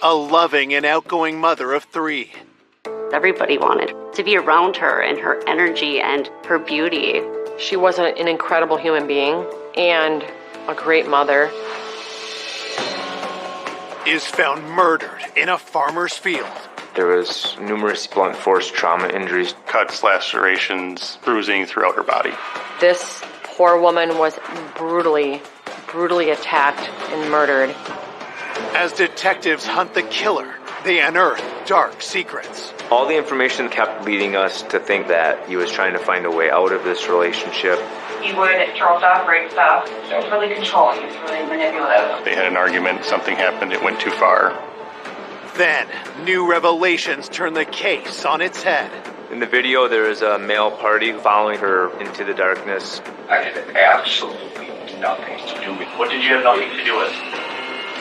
a loving and outgoing mother of 3. Everybody wanted to be around her and her energy and her beauty. She was an incredible human being and a great mother. Is found murdered in a farmer's field. There was numerous blunt force trauma injuries. Cuts, lacerations, bruising throughout her body. This poor woman was brutally attacked and murdered. As detectives hunt the killer, they unearth dark secrets. All the information kept leading us to think that he was trying to find a way out of this relationship. He would throw stuff, break stuff. He was really controlling. He was really manipulative. They had an argument, something happened, it went too far. Then, new revelations turn the case on its head. In the video, there is a male party following her into the darkness. I had absolutely nothing to do with it. What did you have nothing to do with?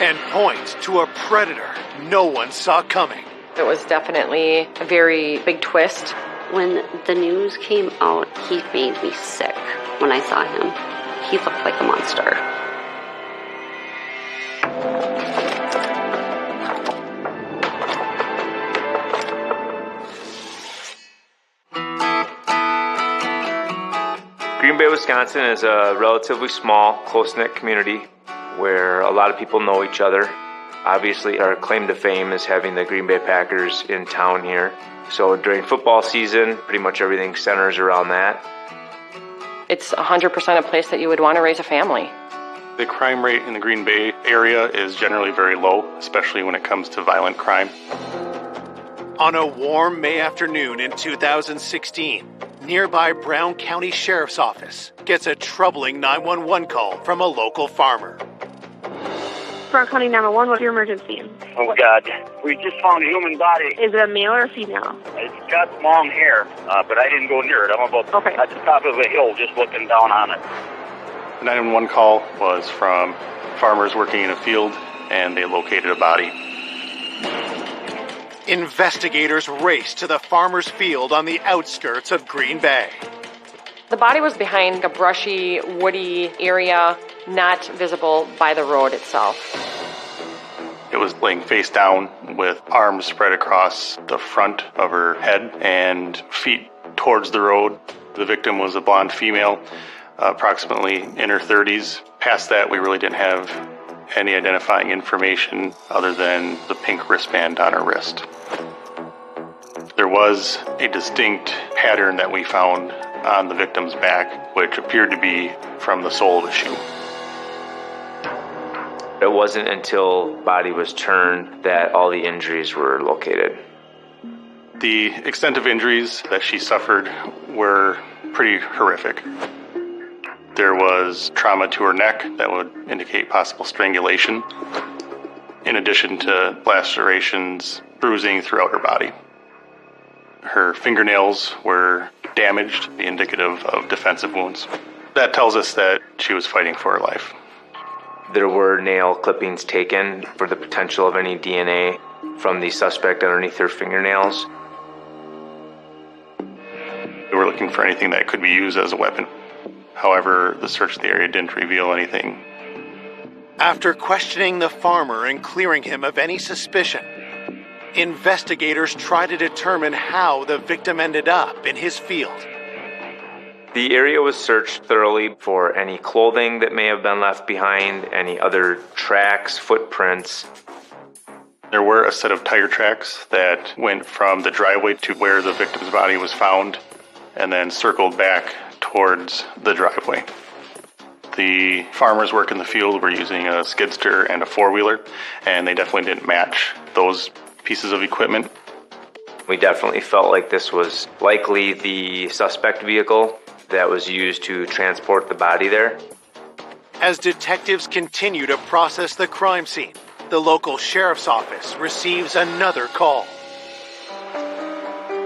And point to a predator no one saw coming. It was definitely a very big twist. When the news came out, he made me sick. When I saw him, he looked like a monster. Green Bay, Wisconsin is a relatively small, close-knit community where a lot of people know each other. Obviously, our claim to fame is having the Green Bay Packers in town here. So during football season, pretty much everything centers around that. It's 100% a place that you would want to raise a family. The crime rate in the Green Bay area is generally very low, especially when it comes to violent crime. On a warm May afternoon in 2016, nearby Brown County Sheriff's Office gets a troubling 911 call from a local farmer. Brown County 911, what's your emergency? Oh, God. We just found a human body. Is it a male or a female? It's got long hair, but I didn't go near it. I'm about at the top of a hill just looking down on it. The 911 call was from farmers working in a field, and they located a body. Investigators race to the farmer's field on the outskirts of Green Bay. The body was behind a brushy, woody area, not visible by the road itself. It was laying face down with arms spread across the front of her head and feet towards the road. The victim was a blonde female, approximately in her 30s. Past that, we really didn't have any identifying information other than the pink wristband on her wrist. There was a distinct pattern that we found on the victim's back, which appeared to be from the sole of a shoe. It wasn't until the body was turned that all the injuries were located. The extent of injuries that she suffered were pretty horrific. There was trauma to her neck that would indicate possible strangulation, in addition to lacerations, bruising throughout her body. Her fingernails were damaged, indicative of defensive wounds. That tells us that she was fighting for her life. There were nail clippings taken for the potential of any DNA from the suspect underneath her fingernails. We were looking for anything that could be used as a weapon. However, the search of the area didn't reveal anything. After questioning the farmer and clearing him of any suspicion, investigators try to determine how the victim ended up in his field. The area was searched thoroughly for any clothing that may have been left behind, any other tracks, footprints. There were a set of tire tracks that went from the driveway to where the victim's body was found and then circled back towards the driveway. The farmers work in the field were using a skidster and a four-wheeler, and they definitely didn't match those pieces of equipment. We definitely felt like this was likely the suspect vehicle that was used to transport the body there. As detectives continue to process the crime scene, the local sheriff's office receives another call.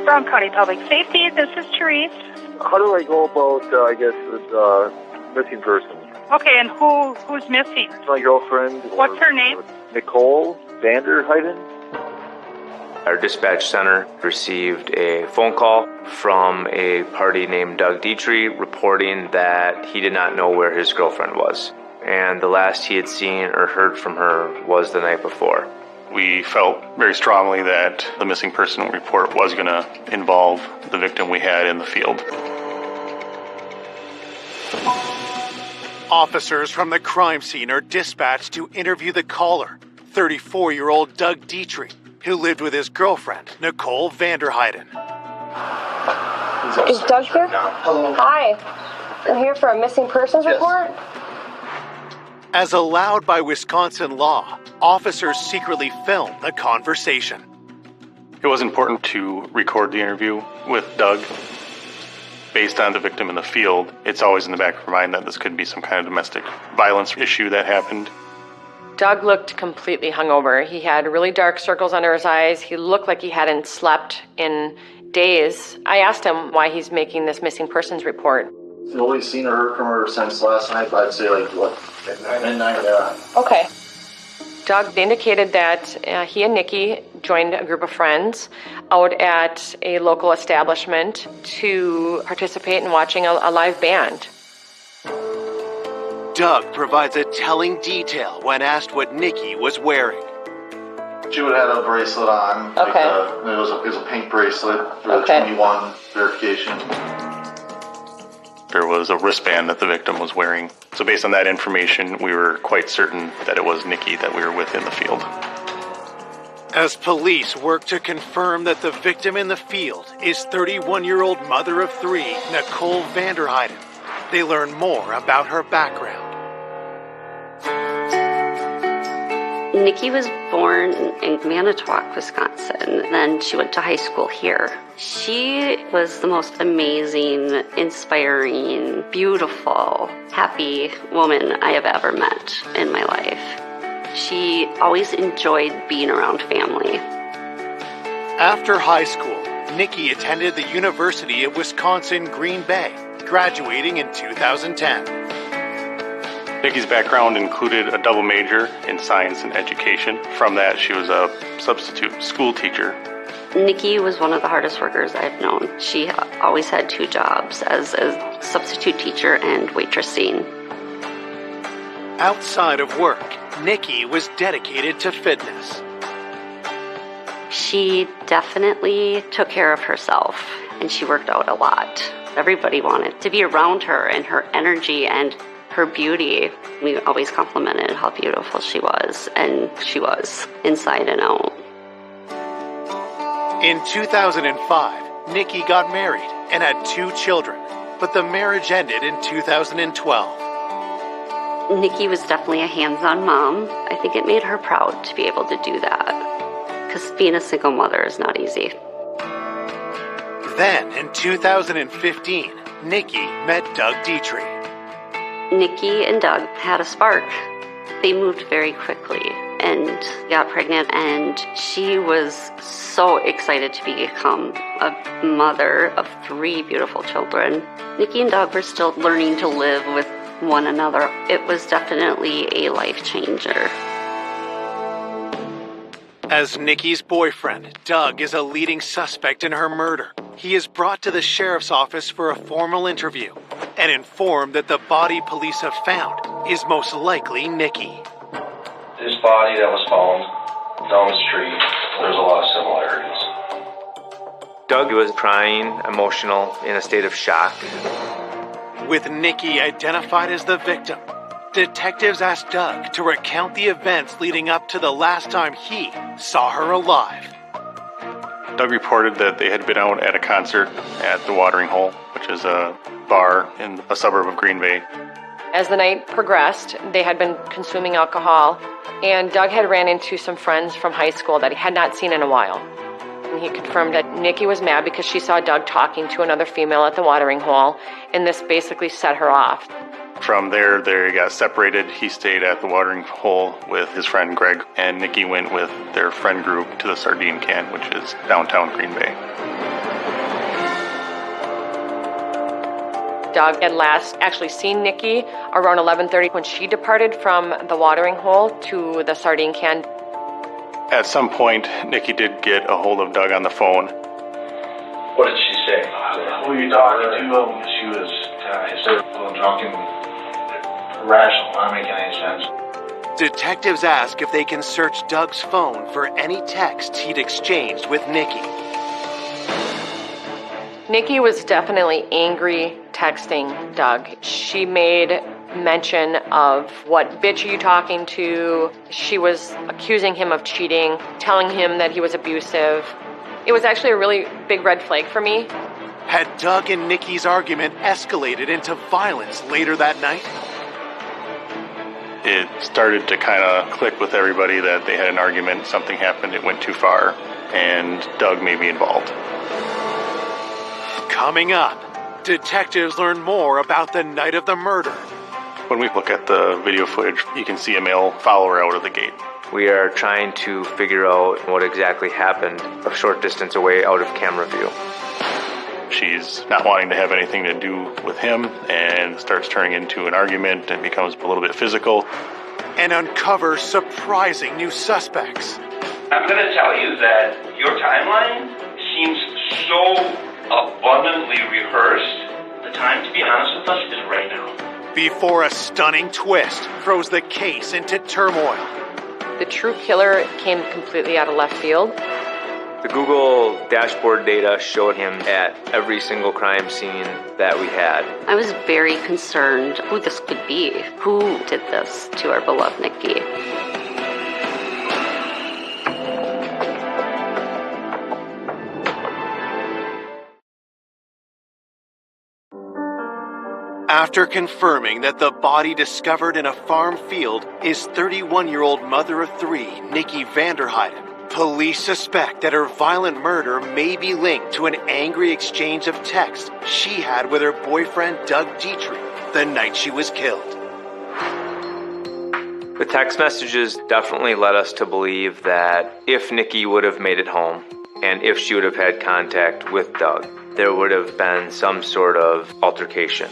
Brown County Public Safety, this is Therese. How do I go about, this missing person? Okay, and who's missing? My girlfriend. What's her name? Nicole Vanderheiden. Our dispatch center received a phone call from a party named Doug Dietrich reporting that he did not know where his girlfriend was, and the last he had seen or heard from her was the night before. We felt very strongly that the missing person report was going to involve the victim we had in the field. Officers from the crime scene are dispatched to interview the caller, 34-year-old Doug Dietrich, who lived with his girlfriend, Nicole Vanderheiden. Is Doug here? Hello. Hi. I'm here for a missing persons report. As allowed by Wisconsin law, officers secretly film the conversation. It was important to record the interview with Doug. Based on the victim in the field, it's always in the back of our mind that this could be some kind of domestic violence issue that happened. Doug looked completely hungover. He had really dark circles under his eyes. He looked like he hadn't slept in days. I asked him why he's making this missing persons report. I've only seen or heard from her since last night, but I'd say midnight, yeah. Okay. Doug indicated that he and Nikki joined a group of friends out at a local establishment to participate in watching a live band. Doug provides a telling detail when asked what Nikki was wearing. She would have had a bracelet on. Okay. It was a pink bracelet for the 21 verification. There was a wristband that the victim was wearing. So based on that information, we were quite certain that it was Nikki that we were with in the field. As police work to confirm that the victim in the field is 31-year-old mother of three, Nicole Vanderheiden, they learn more about her background. Nikki was born in Manitowoc, Wisconsin. Then she went to high school here. She was the most amazing, inspiring, beautiful, happy woman I have ever met in my life. She always enjoyed being around family. After high school, Nikki attended the University of Wisconsin-Green Bay, graduating in 2010. Nikki's background included a double major in science and education. From that, she was a substitute school teacher. Nikki was one of the hardest workers I've known. She always had two jobs as a substitute teacher and waitressing. Outside of work, Nikki was dedicated to fitness. She definitely took care of herself, and she worked out a lot. Everybody wanted to be around her and her energy and her beauty. We always complimented how beautiful she was, and she was, inside and out. In 2005, Nikki got married and had 2 children, but the marriage ended in 2012. Nikki was definitely a hands-on mom. I think it made her proud to be able to do that, because being a single mother is not easy. Then, in 2015, Nikki met Doug Dietrich. Nikki and Doug had a spark. They moved very quickly and got pregnant, and she was so excited to become a mother of 3 beautiful children. Nikki and Doug were still learning to live with one another. It was definitely a life changer. As Nikki's boyfriend, Doug is a leading suspect in her murder. He is brought to the sheriff's office for a formal interview and informed that the body police have found is most likely Nikki. This body that was found down the street, there's a lot of similarities. Doug was crying, emotional, in a state of shock. With Nikki identified as the victim, detectives asked Doug to recount the events leading up to the last time he saw her alive. Doug reported that they had been out at a concert at the Watering Hole, which is a bar in a suburb of Green Bay. As the night progressed, they had been consuming alcohol, and Doug had ran into some friends from high school that he had not seen in a while. And he confirmed that Nikki was mad because she saw Doug talking to another female at the Watering Hole, and this basically set her off. From there, they got separated. He stayed at the Watering Hole with his friend Greg, and Nikki went with their friend group to the Sardine Can, which is downtown Green Bay. Doug had last actually seen Nikki around 11:30 when she departed from the Watering Hole to the Sardine Can. At some point, Nikki did get a hold of Doug on the phone. What did she say? Who are you talking to? She was hysterical, drunk, and irrational, not making any sense. Detectives ask if they can search Doug's phone for any texts he'd exchanged with Nikki. Nikki was definitely angry texting Doug. She made mention of what bitch are you talking to. She was accusing him of cheating, telling him that he was abusive. It was actually a really big red flag for me. Had Doug and Nikki's argument escalated into violence later that night? It started to kind of click with everybody that they had an argument, something happened, it went too far, and Doug may be involved. Coming up, detectives learn more about the night of the murder. When we look at the video footage, you can see a male follower out of the gate. We are trying to figure out what exactly happened a short distance away out of camera view. She's not wanting to have anything to do with him and starts turning into an argument and becomes a little bit physical. And uncovers surprising new suspects. I'm going to tell you that your timeline seems so abundantly rehearsed. The time, to be honest with us, is right now. Before a stunning twist throws the case into turmoil. The true killer came completely out of left field. The Google dashboard data showed him at every single crime scene that we had. I was very concerned who this could be. Who did this to our beloved Nikki? After confirming that the body discovered in a farm field is 31-year-old mother of three, Nikki Vanderheiden, police suspect that her violent murder may be linked to an angry exchange of texts she had with her boyfriend Doug Dietrich the night she was killed. The text messages definitely led us to believe that if Nikki would have made it home, and if she would have had contact with Doug, there would have been some sort of altercation.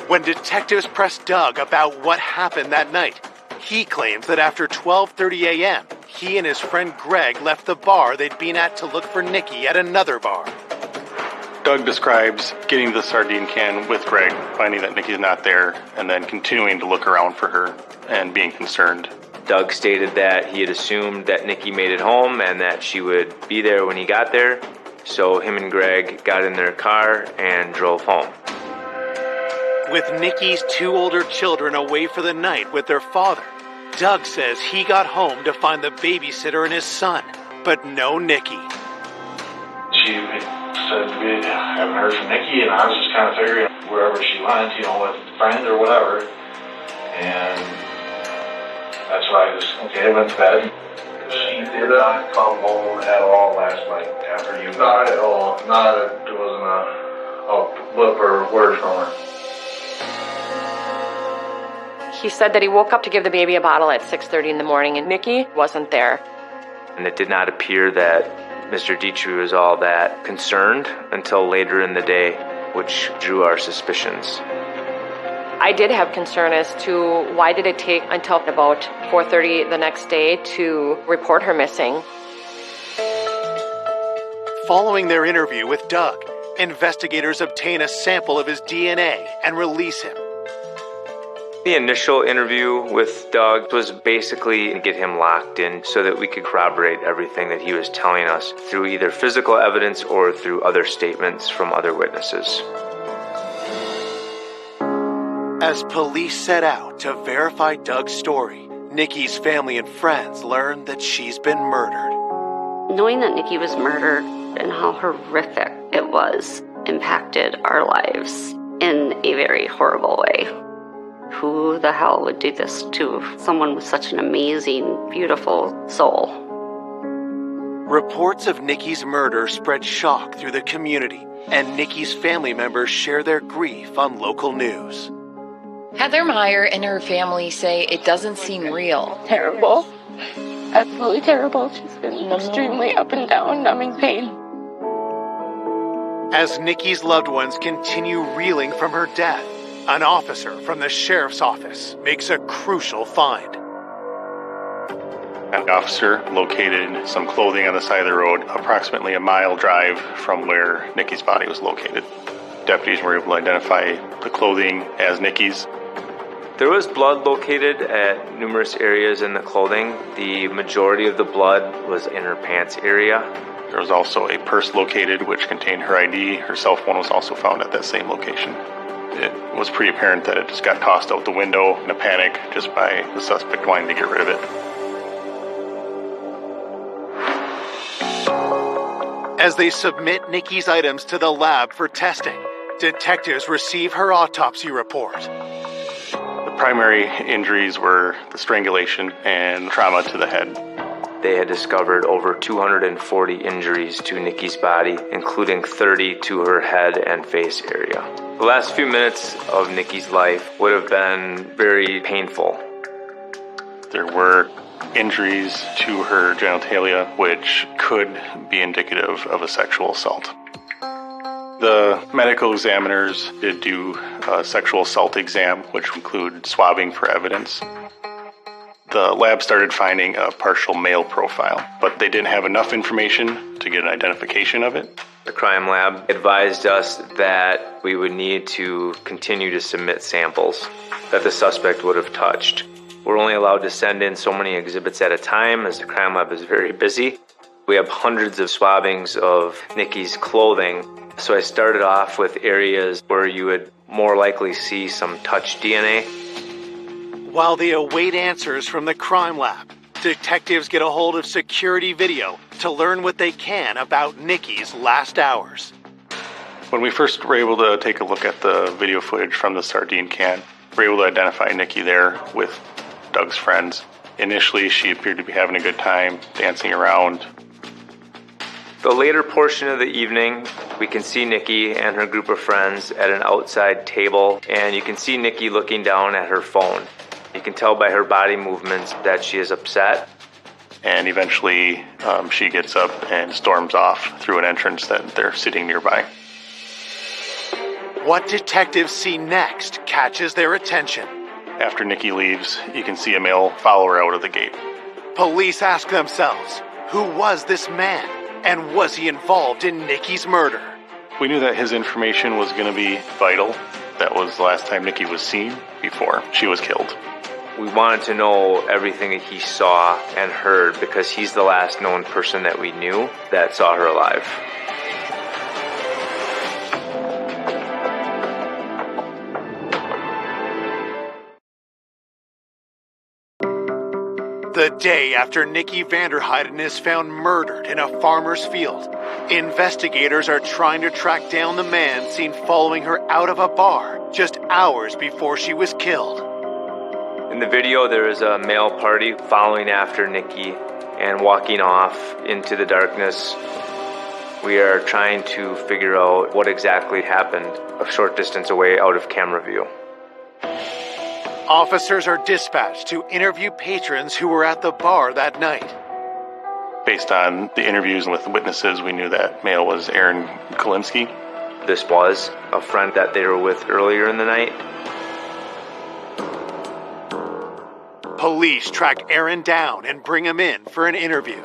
When detectives pressed Doug about what happened that night, he claims that after 12:30 a.m., he and his friend Greg left the bar they'd been at to look for Nikki at another bar. Doug describes getting the sardine can with Greg, finding that Nikki's not there, and then continuing to look around for her and being concerned. Doug stated that he had assumed that Nikki made it home and that she would be there when he got there, so him and Greg got in their car and drove home. With Nikki's two older children away for the night with their father, Doug says he got home to find the babysitter and his son, but no Nikki. She said we haven't heard from Nikki, and I was just kind of figuring wherever she went, with a friend or whatever. And that's why I went to bed. She did not come home at all last night after you. Not at all. There wasn't a blip or word from her. He said that he woke up to give the baby a bottle at 6:30 in the morning, and Nikki wasn't there. And it did not appear that Mr. Dietrich was all that concerned until later in the day, which drew our suspicions. I did have concern as to why did it take until about 4:30 the next day to report her missing. Following their interview with Doug, investigators obtain a sample of his DNA and release him. The initial interview with Doug was basically to get him locked in so that we could corroborate everything that he was telling us through either physical evidence or through other statements from other witnesses. As police set out to verify Doug's story, Nikki's family and friends learn that she's been murdered. Knowing that Nikki was murdered and how horrific it was impacted our lives in a very horrible way. Who the hell would do this to someone with such an amazing, beautiful soul? Reports of Nikki's murder spread shock through the community, and Nikki's family members share their grief on local news. Heather Meyer and her family say it doesn't seem real. Terrible. Absolutely terrible. She's been extremely up and down. I'm in pain. As Nikki's loved ones continue reeling from her death, an officer from the sheriff's office makes a crucial find. An officer located some clothing on the side of the road, approximately a mile drive from where Nikki's body was located. Deputies were able to identify the clothing as Nikki's. There was blood located at numerous areas in the clothing. The majority of the blood was in her pants area. There was also a purse located which contained her ID. Her cell phone was also found at that same location. It was pretty apparent that it just got tossed out the window in a panic just by the suspect wanting to get rid of it. As they submit Nikki's items to the lab for testing, detectives receive her autopsy report. The primary injuries were the strangulation and trauma to the head. They had discovered over 240 injuries to Nikki's body, including 30 to her head and face area. The last few minutes of Nikki's life would have been very painful. There were injuries to her genitalia, which could be indicative of a sexual assault. The medical examiners did do a sexual assault exam, which included swabbing for evidence. The lab started finding a partial male profile, but they didn't have enough information to get an identification of it. The crime lab advised us that we would need to continue to submit samples that the suspect would have touched. We're only allowed to send in so many exhibits at a time, as the crime lab is very busy. We have hundreds of swabbings of Nikki's clothing, so I started off with areas where you would more likely see some touch DNA. While they await answers from the crime lab, detectives get a hold of security video to learn what they can about Nikki's last hours. When we first were able to take a look at the video footage from the sardine can, we were able to identify Nikki there with Doug's friends. Initially, she appeared to be having a good time, dancing around. The later portion of the evening, we can see Nikki and her group of friends at an outside table, and you can see Nikki looking down at her phone. You can tell by her body movements that she is upset. And eventually, she gets up and storms off through an entrance that they're sitting nearby. What detectives see next catches their attention. After Nikki leaves, you can see a male follow her out of the gate. Police ask themselves, who was this man? And was he involved in Nikki's murder? We knew that his information was going to be vital. That was the last time Nikki was seen before she was killed. We wanted to know everything that he saw and heard because he's the last known person that we knew that saw her alive. The day after Nikki Vanderheiden is found murdered in a farmer's field, investigators are trying to track down the man seen following her out of a bar just hours before she was killed. In the video, there is a male party following after Nikki and walking off into the darkness. We are trying to figure out what exactly happened a short distance away out of camera view. Officers are dispatched to interview patrons who were at the bar that night. Based on the interviews with witnesses, we knew that male was Aaron Kolinsky. This was a friend that they were with earlier in the night. Police track Aaron down and bring him in for an interview.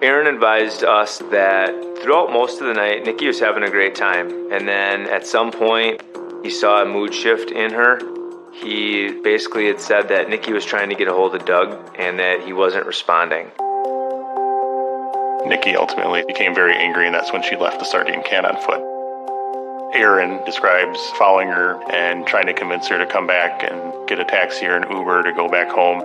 Aaron advised us that throughout most of the night, Nikki was having a great time. And then at some point, he saw a mood shift in her. He basically had said that Nikki was trying to get a hold of Doug and that he wasn't responding. Nikki ultimately became very angry, and that's when she left the sardine can on foot. Aaron describes following her and trying to convince her to come back and get a taxi or an Uber to go back home.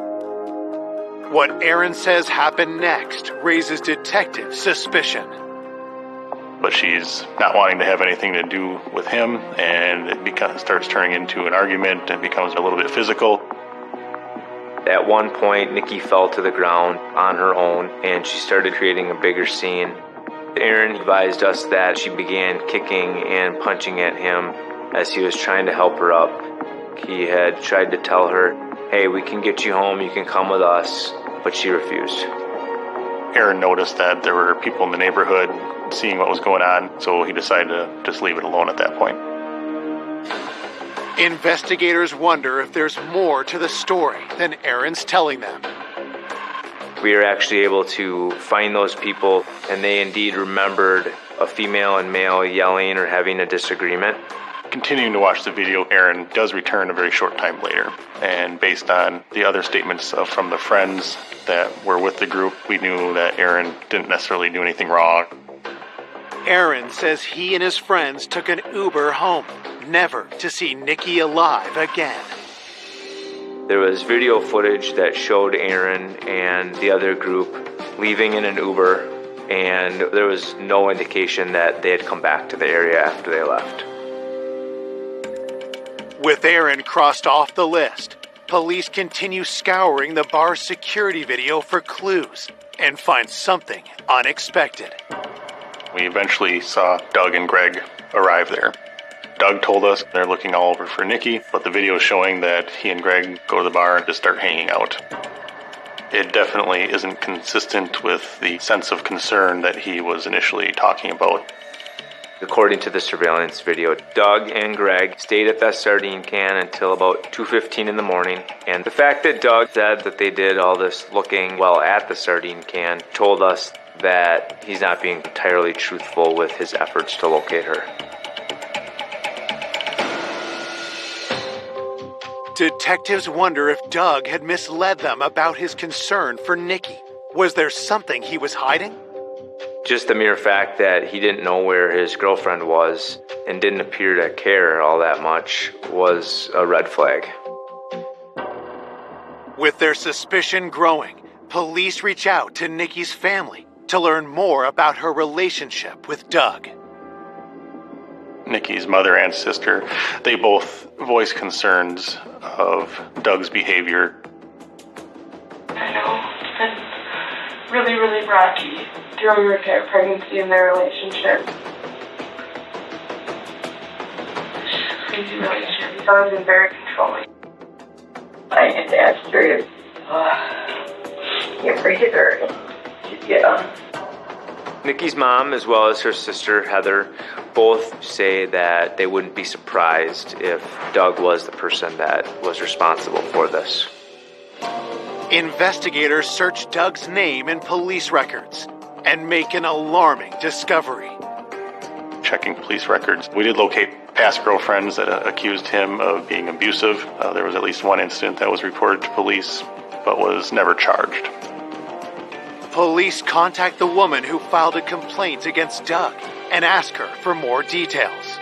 What Aaron says happened next raises detective suspicion. But she's not wanting to have anything to do with him, and it starts turning into an argument and becomes a little bit physical. At one point, Nikki fell to the ground on her own, and she started creating a bigger scene. Aaron advised us that she began kicking and punching at him as he was trying to help her up. He had tried to tell her, "Hey, we can get you home, you can come with us," but she refused. Aaron noticed that there were people in the neighborhood seeing what was going on, so he decided to just leave it alone at that point. Investigators wonder if there's more to the story than Aaron's telling them. We were actually able to find those people, and they indeed remembered a female and male yelling or having a disagreement. Continuing to watch the video, Aaron does return a very short time later. And based on the other statements from the friends that were with the group, we knew that Aaron didn't necessarily do anything wrong. Aaron says he and his friends took an Uber home, never to see Nikki alive again. There was video footage that showed Aaron and the other group leaving in an Uber, and there was no indication that they had come back to the area after they left. With Aaron crossed off the list, police continue scouring the bar's security video for clues and find something unexpected. We eventually saw Doug and Greg arrive there. Doug told us they're looking all over for Nikki, but the video is showing that he and Greg go to the bar and just start hanging out. It definitely isn't consistent with the sense of concern that he was initially talking about. According to the surveillance video, Doug and Greg stayed at that sardine can until about 2:15 in the morning. And the fact that Doug said that they did all this looking while at the sardine can told us that he's not being entirely truthful with his efforts to locate her. Detectives wonder if Doug had misled them about his concern for Nikki. Was there something he was hiding? Just the mere fact that he didn't know where his girlfriend was and didn't appear to care all that much was a red flag. With their suspicion growing, police reach out to Nikki's family to learn more about her relationship with Doug. Nikki's mother and sister, they both voice concerns of Doug's behavior. I know. It's been really, really rocky during her pregnancy and their relationship. It's just a crazy relationship. He's always been very controlling. And Dad's curious. Can't breathe her. Yeah. Nikki's mom, as well as her sister, Heather, both say that they wouldn't be surprised if Doug was the person that was responsible for this. Investigators search Doug's name in police records and make an alarming discovery. Checking police records, we did locate past girlfriends that accused him of being abusive. There was at least one incident that was reported to police, but was never charged. Police contact the woman who filed a complaint against Doug and ask her for more details.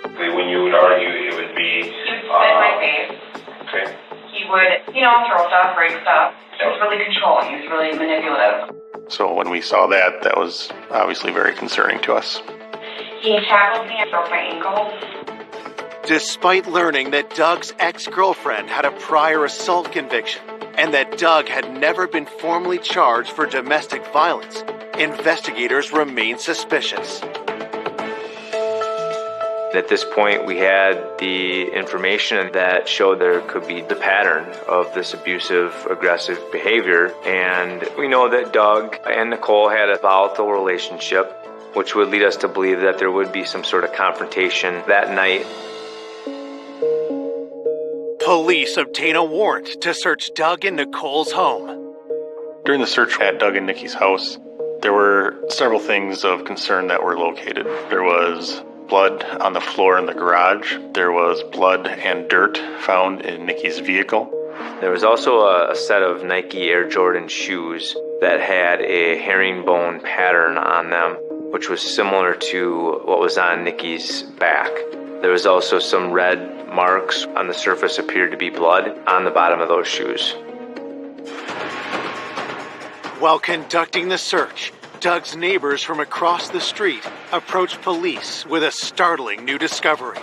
When you would argue, it would be... He would spit in my face. Okay. He would, throw stuff, break stuff. He was really controlling. He was really manipulative. So when we saw that, that was obviously very concerning to us. He tackled me and broke my ankle. Despite learning that Doug's ex-girlfriend had a prior assault conviction and that Doug had never been formally charged for domestic violence, investigators remain suspicious. At this point, we had the information that showed there could be the pattern of this abusive, aggressive behavior, and we know that Doug and Nicole had a volatile relationship, which would lead us to believe that there would be some sort of confrontation that night. Police obtain a warrant to search Doug and Nicole's home. During the search at Doug and Nikki's house, there were several things of concern that were located. There was blood on the floor in the garage. There was blood and dirt found in Nikki's vehicle. There was also a set of Nike Air Jordan shoes that had a herringbone pattern on them, which was similar to what was on Nikki's back. There was also some red marks on the surface, appeared to be blood on the bottom of those shoes. While conducting the search, Doug's neighbors from across the street approached police with a startling new discovery.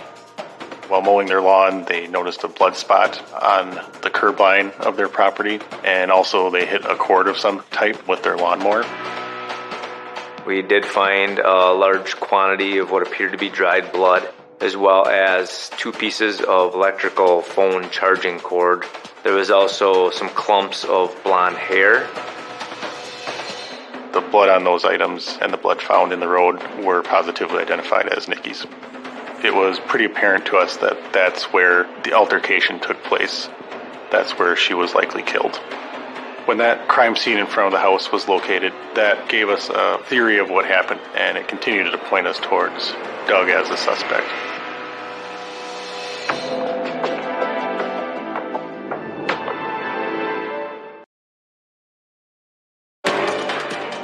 While mowing their lawn, they noticed a blood spot on the curb line of their property, and also they hit a cord of some type with their lawnmower. We did find a large quantity of what appeared to be dried blood, as well as 2 pieces of electrical phone charging cord. There was also some clumps of blonde hair. The blood on those items and the blood found in the road were positively identified as Nikki's. It was pretty apparent to us that that's where the altercation took place. That's where she was likely killed. When that crime scene in front of the house was located, that gave us a theory of what happened, and it continued to point us towards Doug as a suspect.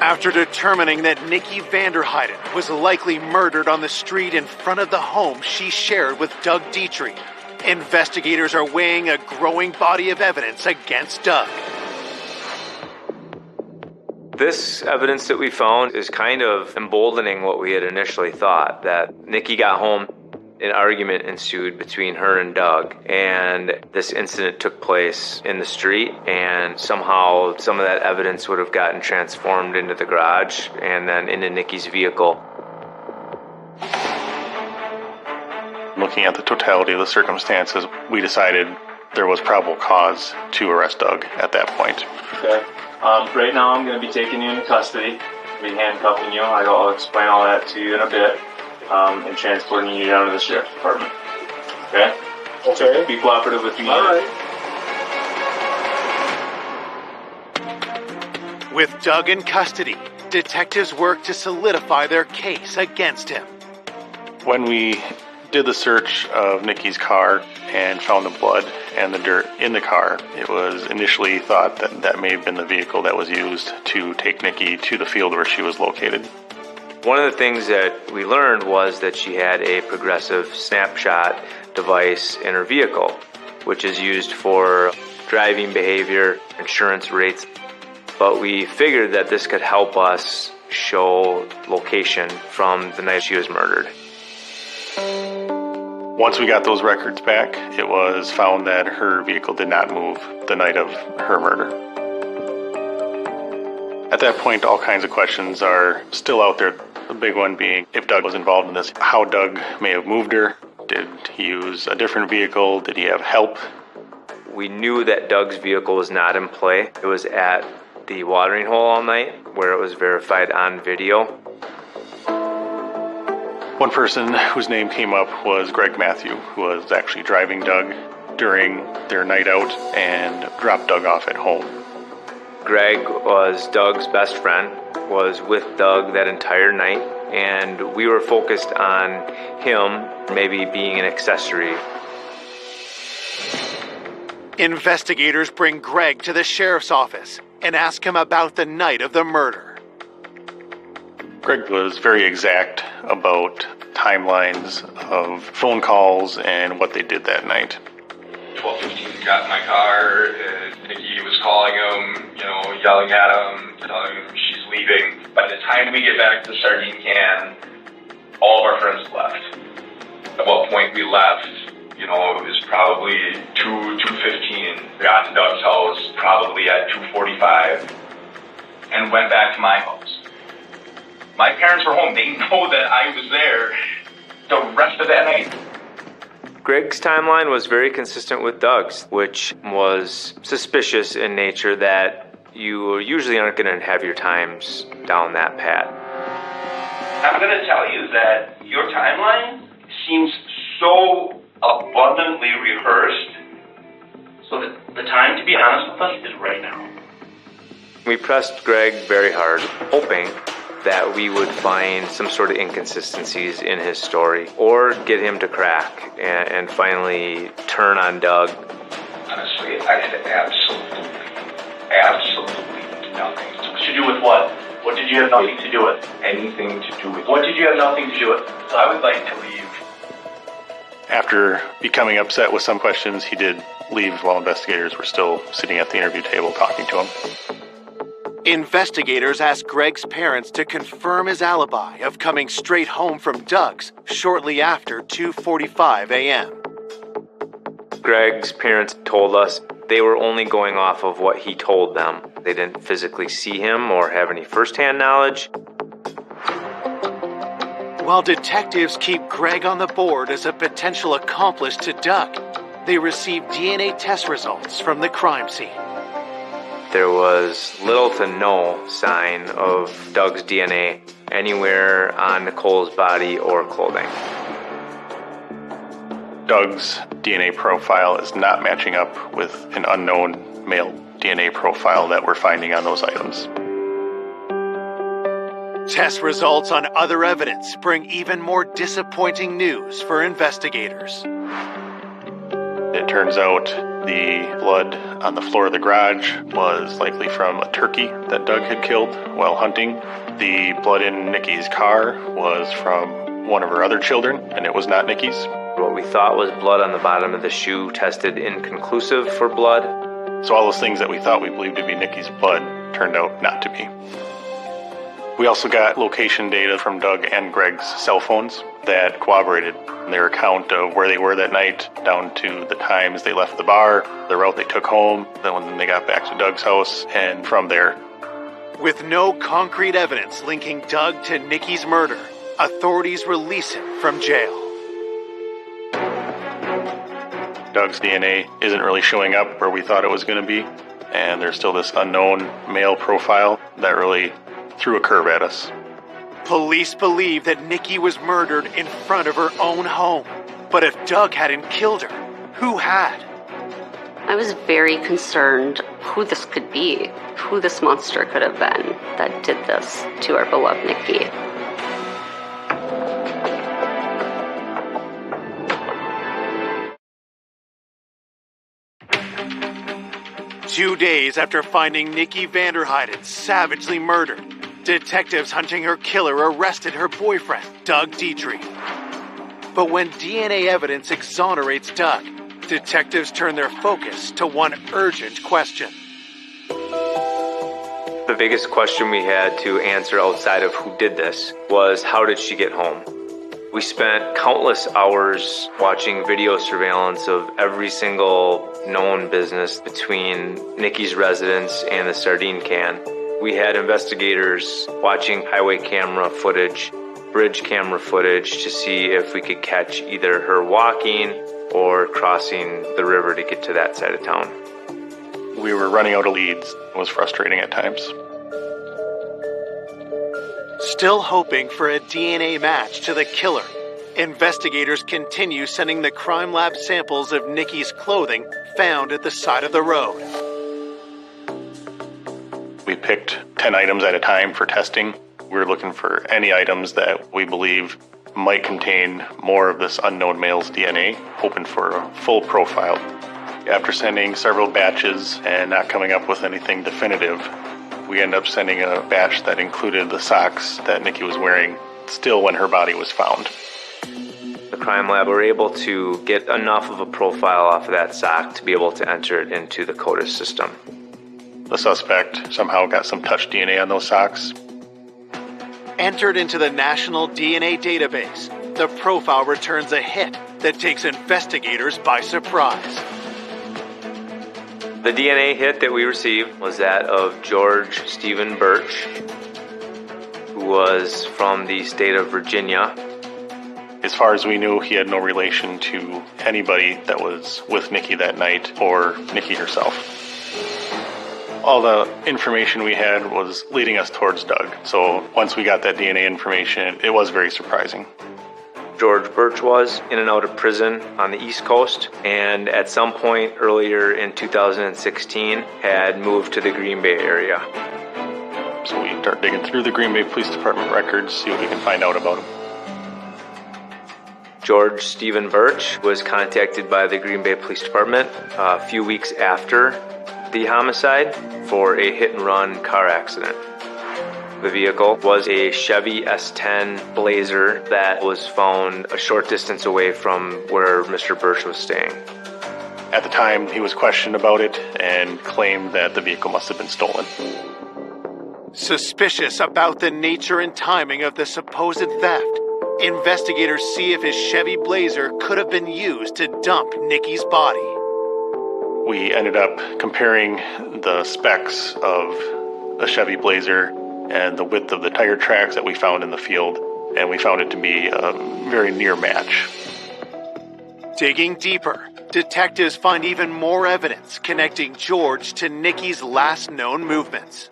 After determining that Nikki Vanderheiden was likely murdered on the street in front of the home she shared with Doug Dietrich, investigators are weighing a growing body of evidence against Doug. This evidence that we found is kind of emboldening what we had initially thought, that Nikki got home, an argument ensued between her and Doug, and this incident took place in the street, and somehow some of that evidence would have gotten transformed into the garage and then into Nikki's vehicle. Looking at the totality of the circumstances, we decided there was probable cause to arrest Doug at that point. Okay. Right now I'm going to be taking you into custody, be handcuffing you. I'll explain all that to you in a bit, and transporting you down to the sheriff's department. Okay? Okay. Be cooperative with me. All right. With Doug in custody, detectives work to solidify their case against him. When we did the search of Nikki's car and found the blood and the dirt in the car, it was initially thought that that may have been the vehicle that was used to take Nikki to the field where she was located. One of the things that we learned was that she had a progressive snapshot device in her vehicle, which is used for driving behavior, insurance rates. But we figured that this could help us show location from the night she was murdered. Once we got those records back, it was found that her vehicle did not move the night of her murder. At that point, all kinds of questions are still out there. The big one being if Doug was involved in this, how Doug may have moved her. Did he use a different vehicle? Did he have help? We knew that Doug's vehicle was not in play. It was at the watering hole all night, where it was verified on video. One person whose name came up was Greg Matthew, who was actually driving Doug during their night out and dropped Doug off at home. Greg was Doug's best friend, was with Doug that entire night, and we were focused on him maybe being an accessory. Investigators bring Greg to the sheriff's office and ask him about the night of the murder. Greg was very exact about timelines of phone calls and what they did that night. 12:15, got in my car, Nikki was calling him, yelling at him, telling him she's leaving. By the time we get back to the Sardine Can, all of our friends left. At what point we left, it was probably 2:15. Got to Doug's house probably at 2:45 and went back to my house. My parents were home. They know that I was there the rest of that night. Greg's timeline was very consistent with Doug's, which was suspicious in nature that you usually aren't going to have your times down that path. I'm going to tell you that your timeline seems so abundantly rehearsed, so that the time to be honest with us is right now. We pressed Greg very hard, hoping that we would find some sort of inconsistencies in his story or get him to crack and finally turn on Doug. Honestly, I had absolutely nothing to do with what? What did you have nothing to do with? Anything to do with What did you have nothing to do with? So I would like to leave. After becoming upset with some questions, he did leave while investigators were still sitting at the interview table talking to him. Investigators asked Greg's parents to confirm his alibi of coming straight home from Doug's shortly after 2:45 a.m. Greg's parents told us they were only going off of what he told them. They didn't physically see him or have any firsthand knowledge. While detectives keep Greg on the board as a potential accomplice to Doug, they receive DNA test results from the crime scene. There was little to no sign of Doug's DNA anywhere on Nicole's body or clothing. Doug's DNA profile is not matching up with an unknown male DNA profile that we're finding on those items. Test results on other evidence bring even more disappointing news for investigators. It It turns out the blood on the floor of the garage was likely from a turkey that Doug had killed while hunting. The blood in Nikki's car was from one of her other children, and it was not Nikki's. What we thought was blood on the bottom of the shoe tested inconclusive for blood. So all those things that we thought we believed to be Nikki's blood turned out not to be. We also got location data from Doug and Greg's cell phones that corroborated their account of where they were that night, down to the times they left the bar, the route they took home, then when they got back to Doug's house, and from there. With no concrete evidence linking Doug to Nikki's murder, authorities release him from jail. Doug's DNA isn't really showing up where we thought it was going to be, and there's still this unknown male profile that really threw a curve at us. Police believe that Nikki was murdered in front of her own home. But if Doug hadn't killed her, who had? I was very concerned who this could be, who this monster could have been that did this to our beloved Nikki. Two days after finding Nikki Vanderheiden savagely murdered, detectives hunting her killer arrested her boyfriend, Doug Dietrich. But when DNA evidence exonerates Doug, detectives turn their focus to one urgent question. The biggest question we had to answer outside of who did this was, how did she get home? We spent countless hours watching video surveillance of every single known business between Nikki's residence and the sardine can. We had investigators watching highway camera footage, bridge camera footage to see if we could catch either her walking or crossing the river to get to that side of town. We were running out of leads. It was frustrating at times. Still hoping for a DNA match to the killer, investigators continue sending the crime lab samples of Nikki's clothing found at the side of the road. We picked 10 items at a time for testing. We were looking for any items that we believe might contain more of this unknown male's DNA, hoping for a full profile. After sending several batches and not coming up with anything definitive, we ended up sending a batch that included the socks that Nikki was wearing still when her body was found. The crime lab were able to get enough of a profile off of that sock to be able to enter it into the CODIS system. The suspect somehow got some touch DNA on those socks. Entered into the National DNA Database, the profile returns a hit that takes investigators by surprise. The DNA hit that we received was that of George Stephen Birch, who was from the state of Virginia. As far as we knew, he had no relation to anybody that was with Nikki that night or Nikki herself. All the information we had was leading us towards Doug. So once we got that DNA information, it was very surprising. George Birch was in and out of prison on the East Coast, and at some point earlier in 2016 had moved to the Green Bay area. So we start digging through the Green Bay Police Department records, see what we can find out about him. George Stephen Birch was contacted by the Green Bay Police Department a few weeks after the homicide for a hit-and-run car accident. The vehicle was a Chevy S10 Blazer that was found a short distance away from where Mr. Birch was staying. At the time, he was questioned about it and claimed that the vehicle must have been stolen. Suspicious about the nature and timing of the supposed theft, investigators see if his Chevy Blazer could have been used to dump Nikki's body. We ended up comparing the specs of a Chevy Blazer and the width of the tire tracks that we found in the field, and we found it to be a very near match. Digging deeper, detectives find even more evidence connecting George to Nikki's last known movements.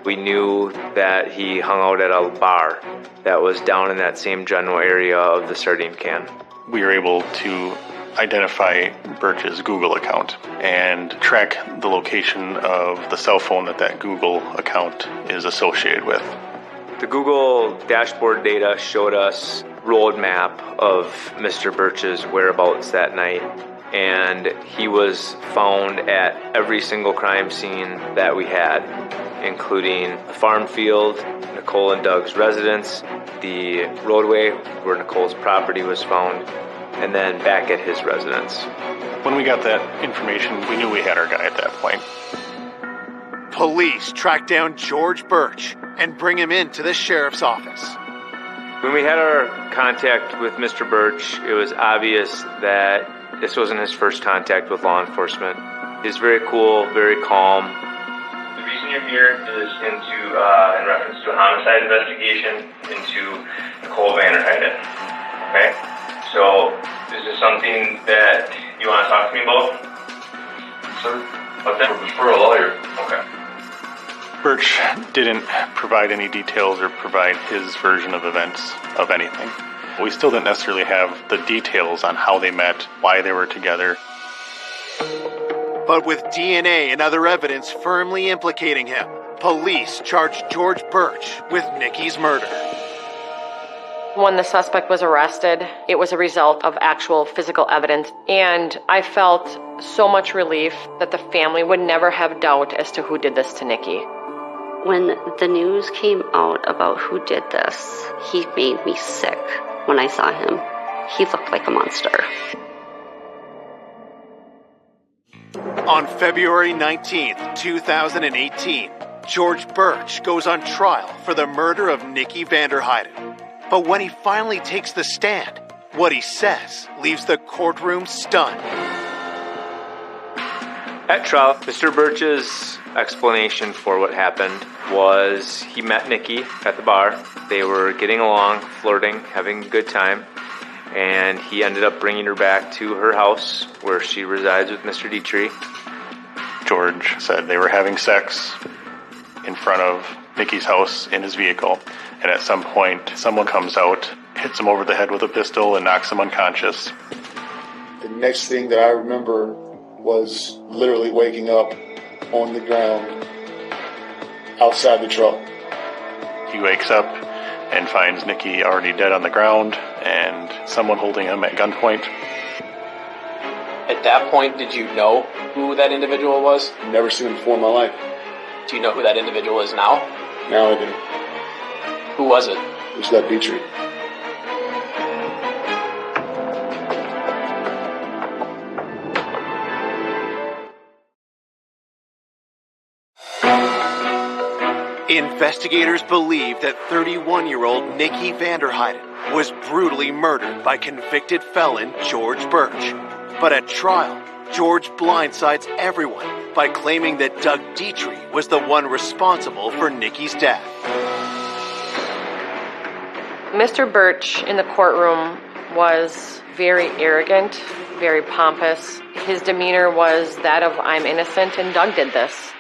We knew that he hung out at a bar that was down in that same general area of the sardine can. We were able to identify Birch's Google account and track the location of the cell phone that Google account is associated with. The Google dashboard data showed us roadmap of Mr. Birch's whereabouts that night, and he was found at every single crime scene that we had, including the farm field, Nicole and Doug's residence, the roadway where Nicole's property was found, and then back at his residence. When we got that information, we knew we had our guy at that point. Police track down George Birch and bring him into the sheriff's office. When we had our contact with Mr. Birch, it was obvious that this wasn't his first contact with law enforcement. He's very cool, very calm. The reason you're here is in reference to a homicide investigation into Nicole Vanderheiden. Okay? So, is this something that you want to talk to me about? Sir? What's that? For a lawyer. Okay. Birch didn't provide any details or provide his version of events of anything. We still didn't necessarily have the details on how they met, why they were together. But with DNA and other evidence firmly implicating him, police charged George Birch with Nikki's murder. When the suspect was arrested, it was a result of actual physical evidence, and I felt so much relief that the family would never have doubt as to who did this to Nikki. When the news came out about who did this, he made me sick when I saw him. He looked like a monster. On February 19th, 2018, George Birch goes on trial for the murder of Nikki Vanderheiden. But when he finally takes the stand, what he says leaves the courtroom stunned. At trial, Mr. Birch's explanation for what happened was he met Nikki at the bar. They were getting along, flirting, having a good time, and he ended up bringing her back to her house where she resides with Mr. Dietrich. George said they were having sex in front of Nikki's house in his vehicle, and at some point someone comes out, hits him over the head with a pistol, and knocks him unconscious. The next thing that I remember was literally waking up on the ground outside the truck. He wakes up and finds Nikki already dead on the ground and someone holding him at gunpoint. At that point, did you know who that individual was? Never seen him before in my life. Do you know who that individual is now? Now I do. Who was it? It was that Dietrich. Investigators believe that 31-year-old Nikki Vanderheiden was brutally murdered by convicted felon George Birch. But at trial, George blindsides everyone by claiming that Doug Dietrich was the one responsible for Nikki's death. Mr. Birch in the courtroom was very arrogant, very pompous. His demeanor was that of, I'm innocent and Doug did this.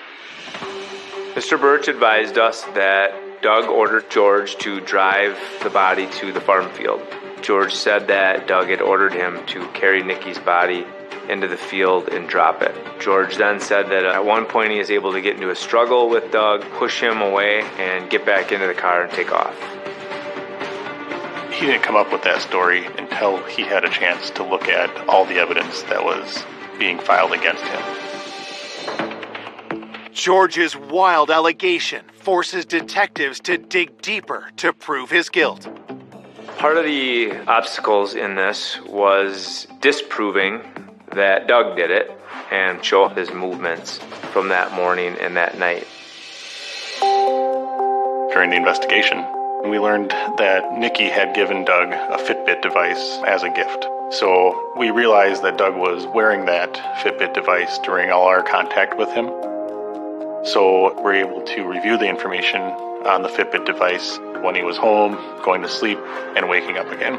Mr. Birch advised us that Doug ordered George to drive the body to the farm field. George said that Doug had ordered him to carry Nikki's body into the field and drop it. George then said that at one point he was able to get into a struggle with Doug, push him away, and get back into the car and take off. He didn't come up with that story until he had a chance to look at all the evidence that was being filed against him. George's wild allegation forces detectives to dig deeper to prove his guilt. Part of the obstacles in this was disproving that Doug did it and show his movements from that morning and that night. During the investigation, we learned that Nikki had given Doug a Fitbit device as a gift. So we realized that Doug was wearing that Fitbit device during all our contact with him. So we're able to review the information on the Fitbit device when he was home, going to sleep, and waking up again.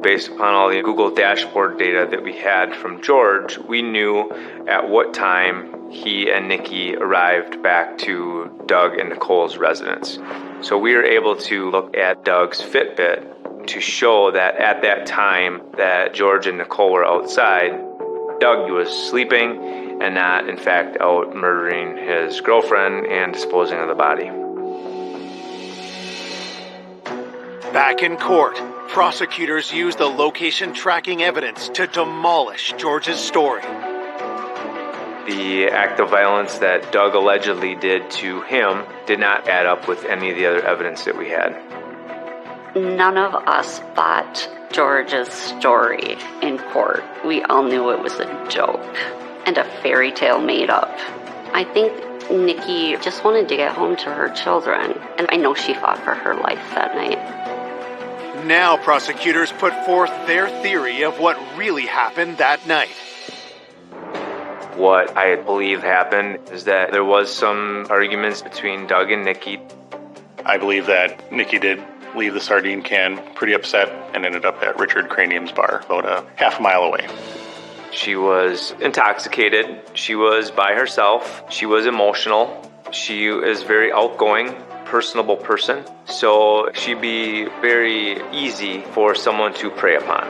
Based upon all the Google dashboard data that we had from George, we knew at what time he and Nikki arrived back to Doug and Nicole's residence. So we were able to look at Doug's Fitbit to show that at that time that George and Nicole were outside, Doug was sleeping and not, in fact, out murdering his girlfriend and disposing of the body. Back in court, prosecutors used the location tracking evidence to demolish George's story. The act of violence that Doug allegedly did to him did not add up with any of the other evidence that we had. None of us bought George's story in court. We all knew it was a joke and a fairy tale made up. I think Nikki just wanted to get home to her children, and I know she fought for her life that night. Now prosecutors put forth their theory of what really happened that night. What I believe happened is that there was some arguments between Doug and Nikki. I believe that Nikki did leave the sardine can pretty upset and ended up at Richard Cranium's bar, about a half a mile away. She was intoxicated. She was by herself. She was emotional. She is very outgoing, personable person. So she'd be very easy for someone to prey upon.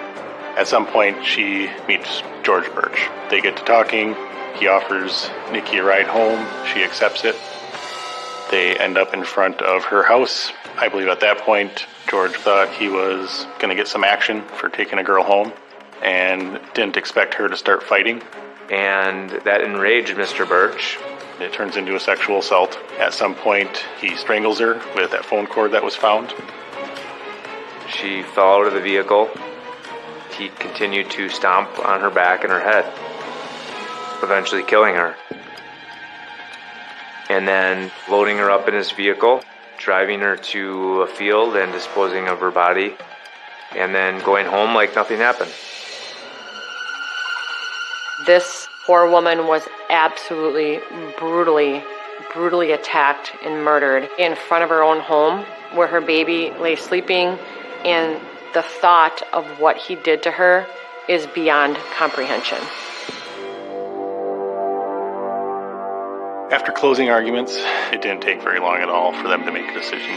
At some point, she meets George Birch. They get to talking. He offers Nikki a ride home. She accepts it. They end up in front of her house. I believe at that point, George thought he was going to get some action for taking a girl home and didn't expect her to start fighting. And that enraged Mr. Birch. It turns into a sexual assault. At some point, he strangles her with that phone cord that was found. She fell out of the vehicle. He continued to stomp on her back and her head, eventually killing her. And then loading her up in his vehicle, driving her to a field and disposing of her body, and then going home like nothing happened. This poor woman was absolutely brutally attacked and murdered in front of her own home where her baby lay sleeping, and the thought of what he did to her is beyond comprehension. After closing arguments, it didn't take very long at all for them to make a decision.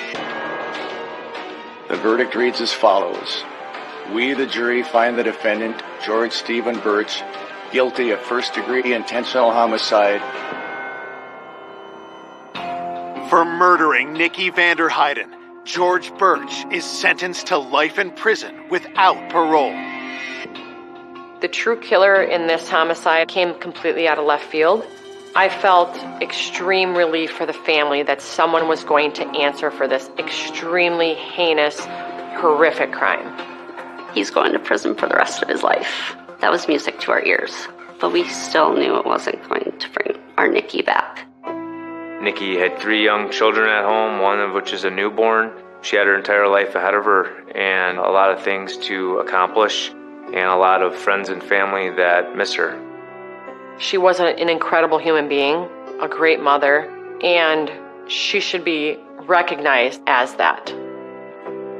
The verdict reads as follows. We, the jury, find the defendant, George Stephen Birch, guilty of first-degree intentional homicide for murdering Nikki Vanderheiden. George Birch is sentenced to life in prison without parole. The true killer in this homicide came completely out of left field. I felt extreme relief for the family that someone was going to answer for this extremely heinous, horrific crime. He's going to prison for the rest of his life. That was music to our ears, but we still knew it wasn't going to bring our Nikki back. Nikki had 3 young children at home, one of which is a newborn. She had her entire life ahead of her and a lot of things to accomplish and a lot of friends and family that miss her. She was an incredible human being, a great mother, and she should be recognized as that.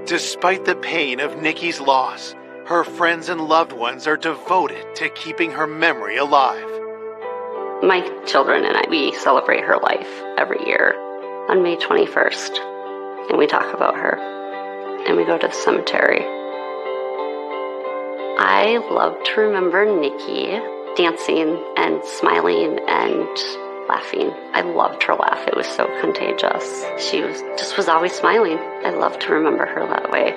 Despite the pain of Nikki's loss, her friends and loved ones are devoted to keeping her memory alive. My children and I, we celebrate her life every year on May 21st, and we talk about her, and we go to the cemetery. I love to remember Nikki dancing and smiling and laughing. I loved her laugh. It was so contagious. She was always smiling. I love to remember her that way.